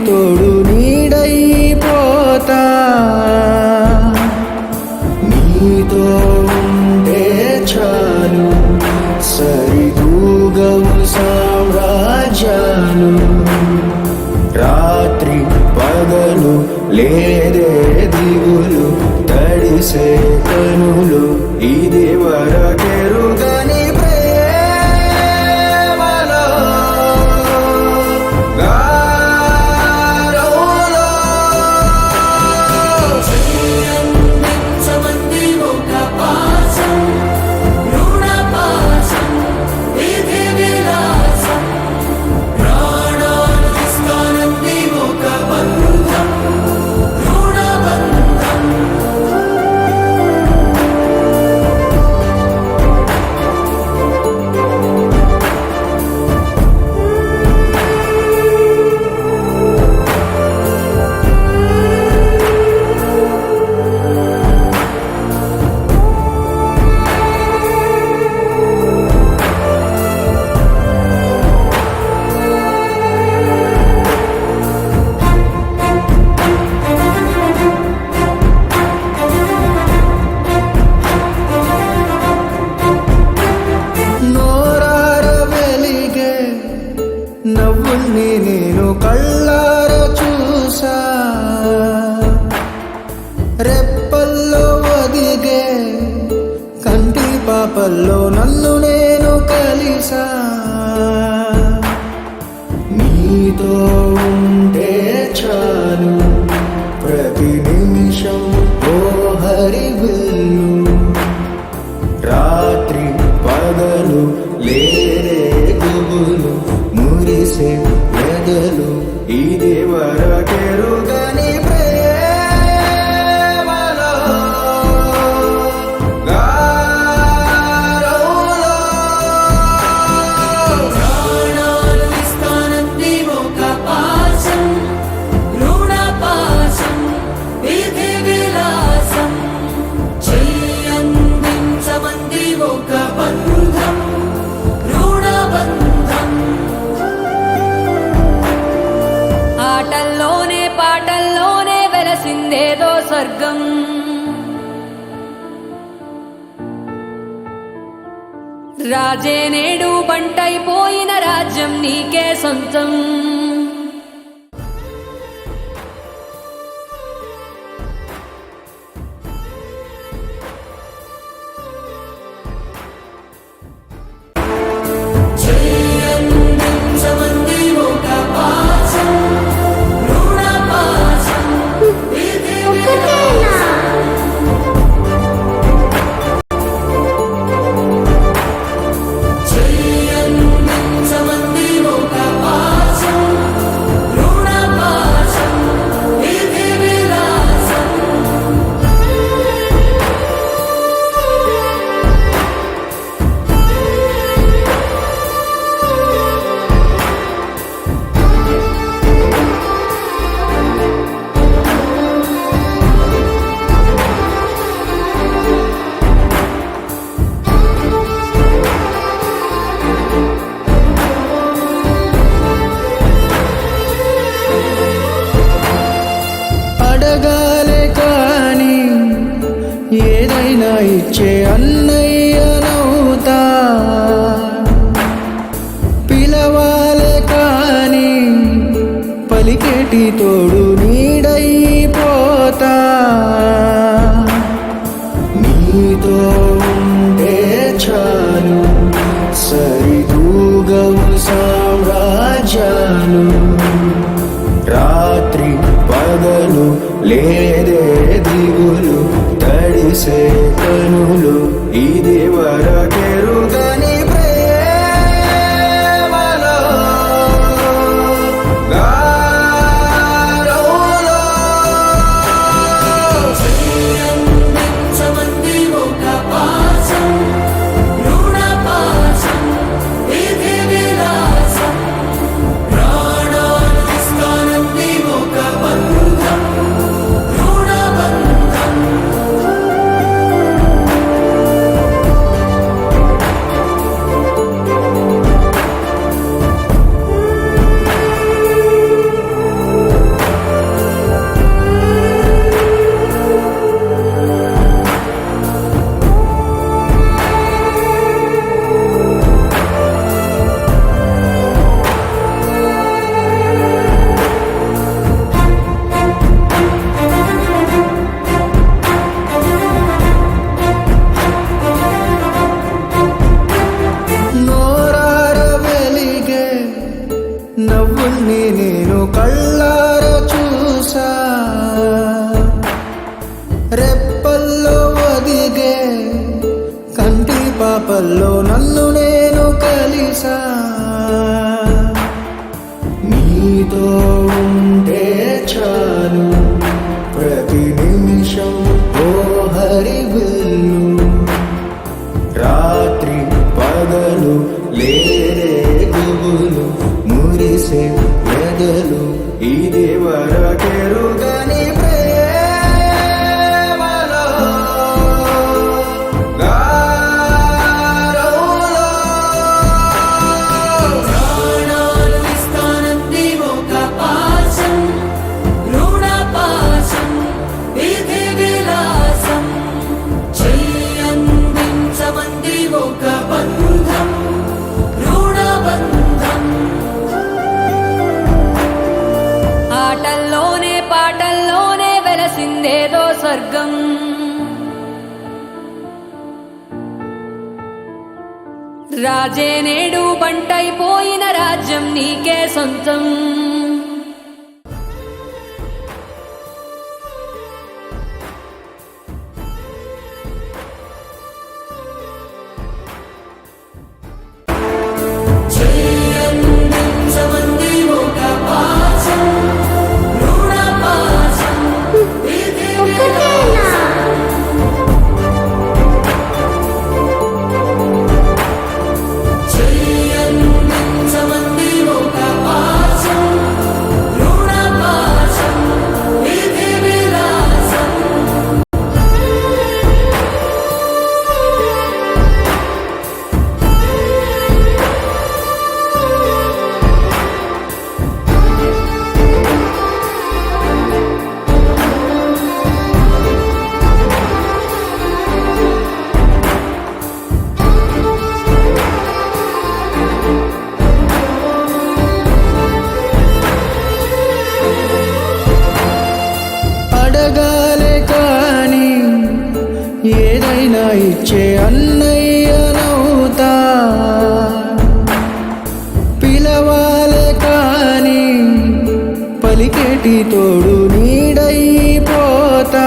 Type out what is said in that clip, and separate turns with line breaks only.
తోడు నీడైపోతా నీతో ఉంటే చాలు సరితూగవు సామ్రాజ్యాలు రాత్రి పగలు లేదే దిగులు తడిసే కనులు ఇది వరకెరుగని ప్రేమలో గారోలో
చెయ్యందించమంది ఒక పాశం రుణ పాశం విధి విలాసం ప్రాణాలు ఇస్తానంది ఒక బంధం రుణ బంధం
నోరార వెలిగే నవ్వుల్ని నేను కళ్ళార చూసా రెప్పల్లో ఒదిగే కంటి పాపల్లో నన్ను నేను కలిసా నీతో ఉంటే చాలు ప్రతి నిమిషం ఓ హరివిల్లు రాత్రి పగలు లేరే గుబులు మురిసే ఎదలు ఇది వరకెరుగని ప్రేమలో గారోలో
ప్రాణాలు ఇస్తానంది ఒక పాశం రుణ పాశం విధి విలాసం చెయ్యందించమంది ఒక బంధం రుణ బంధం ఆటల్లోనే పాటల్లోనే వెలసిందేదో స్వర్గం రాజే నేడు బంటైపోయిన రాజ్యం నీకే సొంతం చెయ్యందించమంది ఒక పాశం రుణ పాశం విధి విలాసం చెయ్యందించమంది ఒక పాశం రుణ పాశం విధి విలాసం
అడగాలే కాని ఏదైనా ఇచ్చే అన్నయ్యనవుతా పిలవాలే కాని పలికేటి తోడు నీడైపోతా నీతో ఉంటే చాలు సరితూగవు సామ్రాజ్యాలు రాత్రి పగలు లేదే దిగులు తడిసే కనులు ఇది వరకెరుగని ప్రేమలో గారోలో
చెయ్యందించమంది ఒక పాశం రుణ పాశం విధి విలాసం ప్రాణాలు ఇస్తానంది ఒక బంధం రుణ బంధం
కలిసే ఎదలు ఇది వరకెరుగని ప్రేమలో గారోలో
ప్రాణాలు ఇస్తానంది ఒక పాశం రుణ పాశం విధి విలాసం చెయ్యందించమంది ఒక బంధం రుణ బంధం
ఆటల్లోనే పాటల్లోనే వెలసిందేదో స్వర్గం రాజే నేడు బంటైపోయిన రాజ్యం నీకే సొంతం
చెయ్యందించమంది ఒక పాశం రుణ పాశం విధి విలాసం చెయ్యందించమంది ఒక పాశం రుణ పాశం విధి విలాసం
అడగాలే కాని ఏదైనా ఇచ్చే అన్నయ్యనవుతా పిలవాలే కాని పలికేటి తోడు నీడైపోతా